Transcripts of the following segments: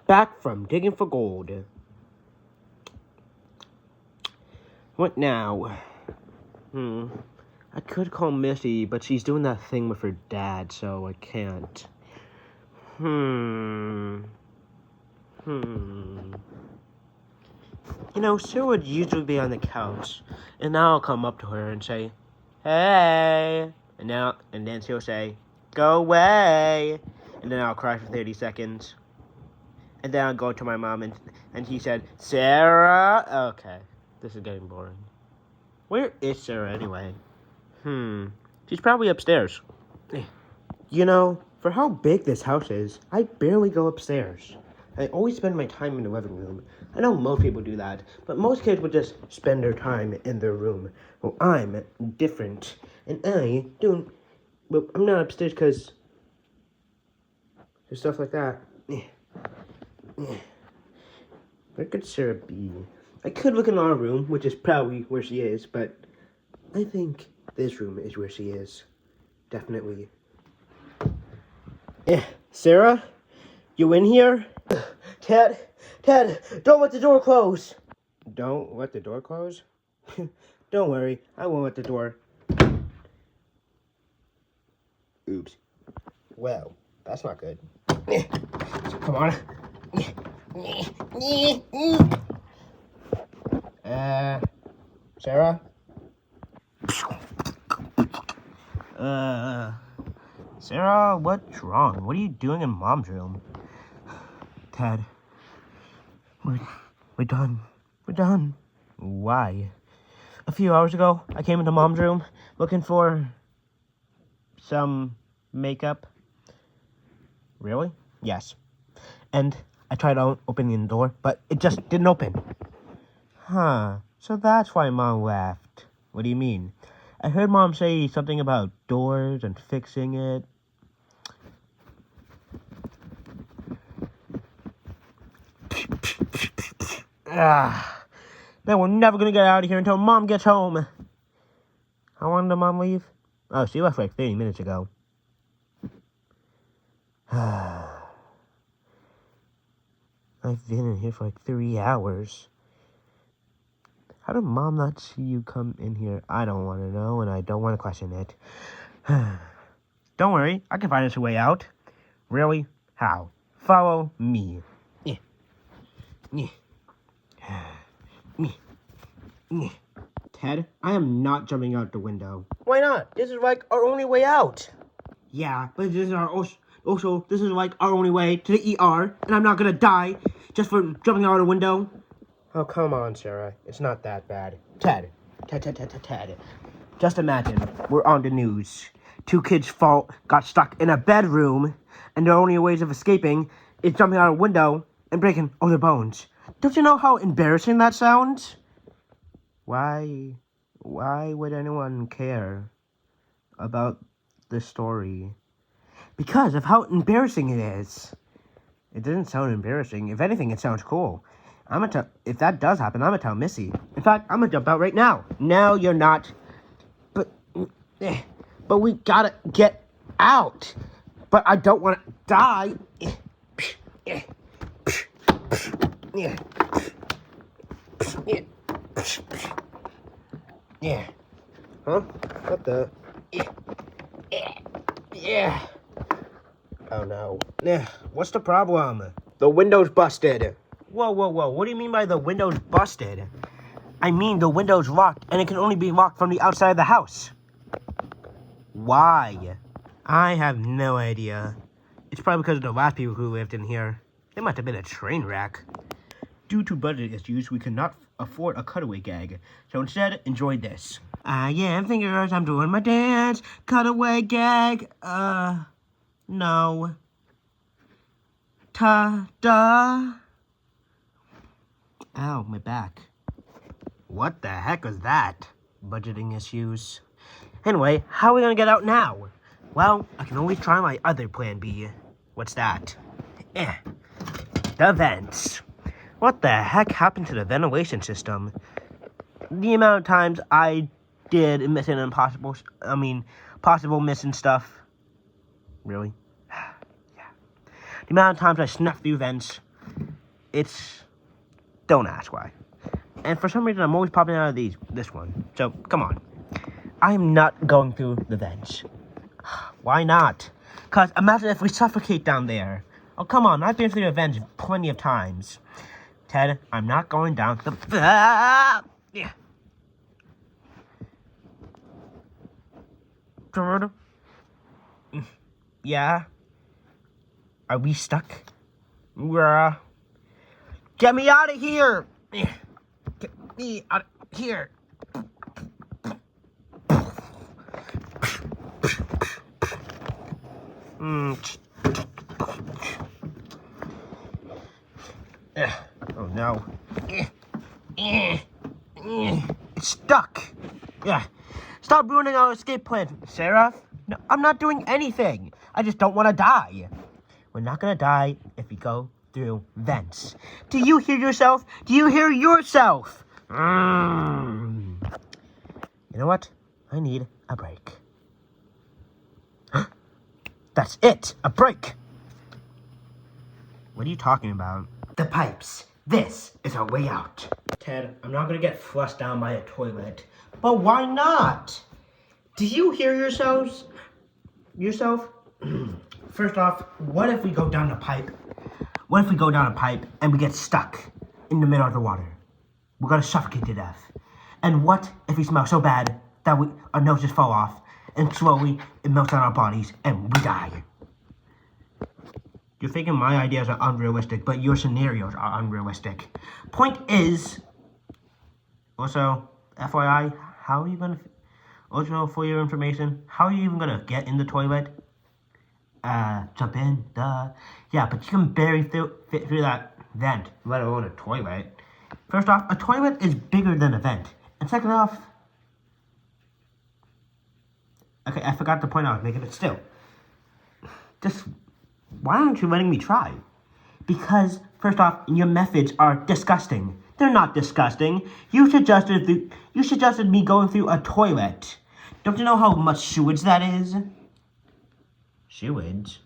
back from digging for gold. What now? I could call Missy, but she's doing that thing with her dad, so I can't. You know, Sue would usually be on the couch, and now I'll come up to her and say, "Hey," and then she'll say, "Go away," and then I'll cry for 30 seconds, and then I'll go to my mom, and she said, "Sarah." Okay, this is getting boring. Where is Sarah anyway? She's probably upstairs. You know, for how big this house is, I barely go upstairs. I always spend my time in the living room. I know most people do that, but most kids would just spend their time in their room. Well, I'm different, and I'm not upstairs because there's stuff like that. Where could Sarah be? I could look in our room, which is probably where she is, but I think this room is where she is. Definitely. Sarah? You in here? Ted, don't let the door close. Don't let the door close? Don't worry, I won't let the door. Oops. Well, that's not good. Come on. Sarah? Sarah, what's wrong? What are you doing in Mom's room? Ted, we're done. We're done. Why? A few hours ago, I came into Mom's room looking for some makeup. Really? Yes. And I tried opening the door, but it just didn't open. So that's why Mom left. What do you mean? I heard Mom say something about doors and fixing it. Now we're never gonna get out of here until Mom gets home. How long did Mom leave? Oh, she left like 30 minutes ago. I've been in here for like 3 hours. How did Mom not see you come in here? I don't want to know, and I don't want to question it. Don't worry, I can find us a way out. Really? How? Follow me. Ted, I am not jumping out the window. Why not? This is like our only way out. Yeah, but this is this is like our only way to the ER, and I'm not gonna die just for jumping out a window. Oh, come on, Sarah. It's not that bad. Ted. Just imagine, we're on the news. 2 kids got stuck in a bedroom, and their only ways of escaping is jumping out a window and breaking all their bones. Don't you know how embarrassing that sounds? Why would anyone care about this story? Because of how embarrassing it is. It doesn't sound embarrassing. If anything, it sounds cool. If that does happen, I'm gonna tell Missy. In fact, I'm gonna jump out right now. No, you're not. But we gotta get out. But I don't want to die. Yeah. Huh? What the? Yeah. Oh no. What's the problem? The window's busted. Whoa. What do you mean by the window's busted? I mean the window's locked, and it can only be locked from the outside of the house. Why? I have no idea. It's probably because of the last people who lived in here. They must have been a train wreck. Due to budget issues, we could not afford a cutaway gag. So instead, enjoy this. Yeah, fingers, I'm doing my dance. Cutaway gag. No. Ta-da. Ow, my back. What the heck was that? Budgeting issues. Anyway, how are we gonna get out now? Well, I can always try my other plan B. What's that? The vents. What the heck happened to the ventilation system? The amount of times I did Mission Impossible, possible missing stuff. Really? Yeah. The amount of times I snuffed through vents. Don't ask why. And for some reason, I'm always popping out of this one. So, come on. I am not going through the vents. Why not? Because imagine if we suffocate down there. Oh, come on. I've been through the vents plenty of times. Ted, I'm not going down the... Yeah. George? Yeah? Are we stuck? Get me out of here! Get me out of here! Oh no. It's stuck. Yeah. Stop ruining our escape plan, Sarah. No, I'm not doing anything. I just don't want to die. We're not going to die if we go through vents. Do you hear yourself? Do you hear yourself? You know what? I need a break. That's it. A break. What are you talking about? The pipes. This is our way out. Ted, I'm not going to get flushed down by a toilet. But why not? Do you hear yourself? First off, what if we go down a pipe? What if we go down a pipe and we get stuck in the middle of the water? We're going to suffocate to death. And what if we smell so bad that our noses fall off and slowly it melts on our bodies and we die? You're thinking my ideas are unrealistic, but your scenarios are unrealistic. Point is, also, FYI, how are you gonna, also for your information, how are you even gonna get in the toilet? Jump in, duh. Yeah, but you can barely fit through that vent, let alone a toilet. First off, a toilet is bigger than a vent. And second off, okay, I forgot the point I was making, but still. Just, why aren't you letting me try? Because, first off, your methods are disgusting. They're not disgusting. You suggested me going through a toilet. Don't you know how much sewage that is? Sewage?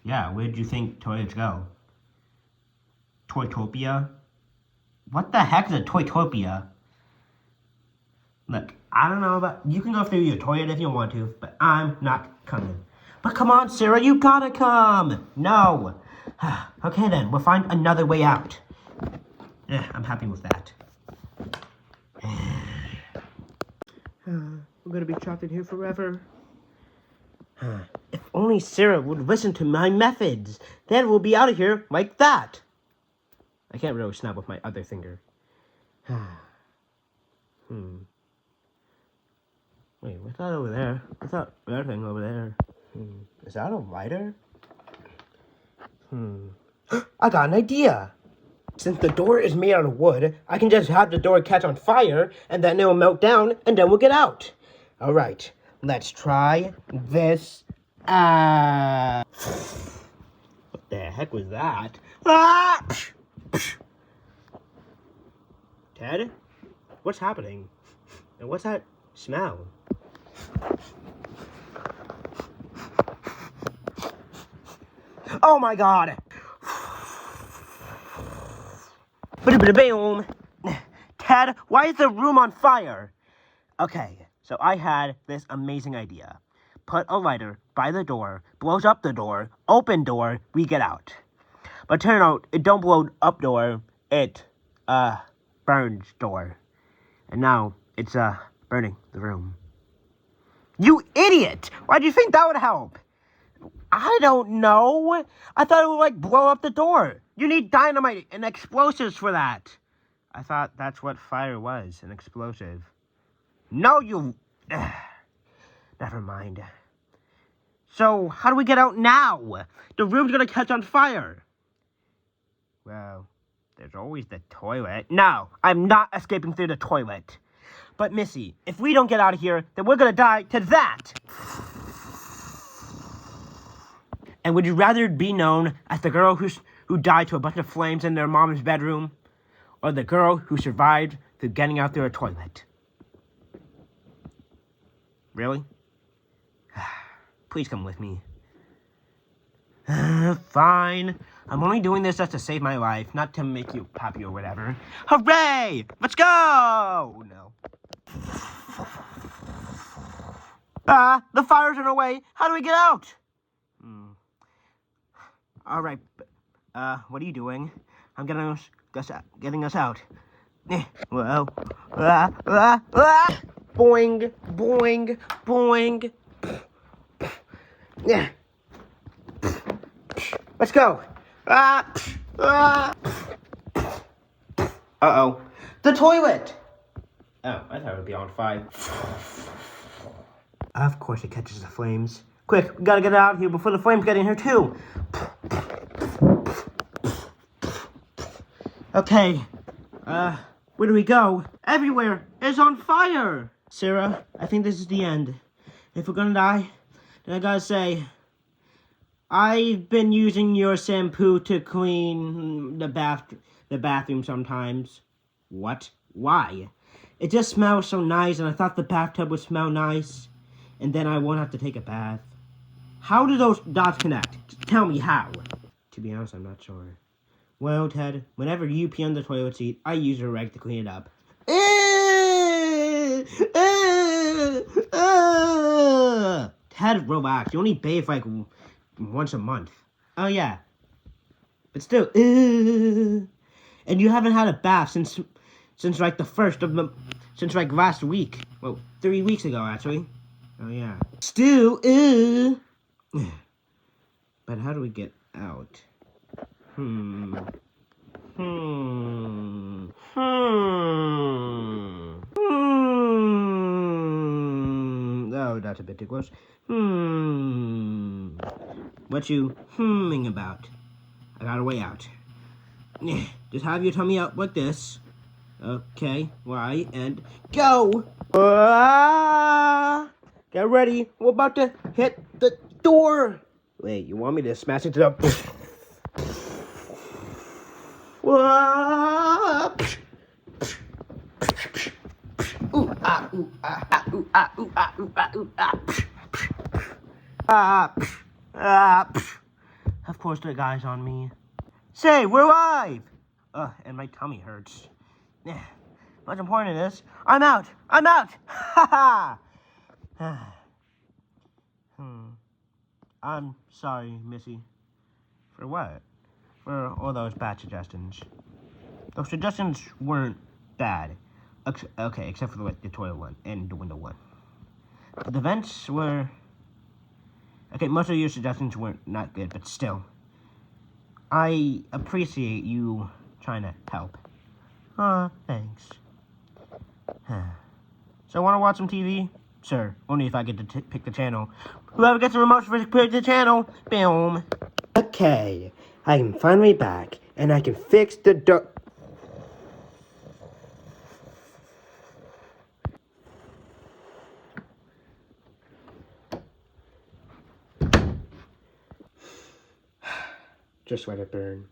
Yeah, where do you think toilets go? Toytopia? What the heck is a Toytopia? Look, I don't know about... You can go through your toilet if you want to, but I'm not coming. But come on, Sarah, you gotta come! No! Okay then, we'll find another way out. I'm happy with that. We're gonna be trapped in here forever. If only Sarah would listen to my methods, then we'll be out of here like that. I can't really snap with my other finger. Wait, what's that over there? What's that red thing over there? Is that a lighter? I got an idea. Since the door is made out of wood, I can just have the door catch on fire, and then it will melt down, and then we'll get out. All right, let's try this. What the heck was that? Ah! Ted? What's happening? And what's that smell? Oh my god! Boom! Ted, why is the room on fire? Okay, so I had this amazing idea. Put a lighter by the door, blows up the door, open door, we get out. But turn out, it don't blow up door, it, burns door. And now, it's, burning the room. You idiot! Why do you think that would help? I don't know. I thought it would, like, blow up the door. You need dynamite and explosives for that. I thought that's what fire was, an explosive. No, you... Never mind. So, how do we get out now? The room's gonna catch on fire. Well, there's always the toilet. No, I'm not escaping through the toilet. But, Missy, if we don't get out of here, then we're gonna die to that. And would you rather be known as the girl who died to a bunch of flames in their mom's bedroom? Or the girl who survived through getting out through a toilet? Really? Please come with me. Fine. I'm only doing this just to save my life, not to make you happy or whatever. Hooray! Let's go! No. The fire's in our way. How do we get out? All right. What are you doing? I'm getting us out. Well, boing, boing, boing. Yeah. Let's go. Uh-oh. The toilet! Oh, I thought it would be on fire. Of course it catches the flames. Quick, we gotta get out of here before the flames get in here too. Okay. Where do we go? Everywhere is on fire! Sarah, I think this is the end. If we're gonna die, then I gotta say, I've been using your shampoo to clean the bathroom sometimes. What? Why? It just smells so nice, and I thought the bathtub would smell nice, and then I won't have to take a bath. How do those dots connect? Tell me how. To be honest, I'm not sure. Well, Ted, whenever you pee on the toilet seat, I use a rag to clean it up. Ted, relax. You only bathe like once a month. Oh, yeah. But still, and you haven't had a bath since like since like last week. Well, 3 weeks ago, actually. Oh, yeah. Still, But how do we get out? Oh, that's a bit too close. What you about? I got a way out. Just have your tummy out like this. Okay, right, and go! Get ready. We're about to hit the door. Wait, you want me to smash into the... Of course the guy's on me. Say, we're live! And my tummy hurts. What's important is, I'm out! I'm out! Ha ha! I'm sorry, Missy. For what? For all those bad suggestions. Those suggestions weren't bad. Okay, except for the toilet one and the window one. The vents were... Okay, most of your suggestions weren't not good, but still. I appreciate you trying to help. Thanks. So, want to watch some TV? Sure, only if I get to pick the channel. Whoever gets the remote for pick the channel, boom. Okay, I am finally back, and I can fix the door. Just let it burn.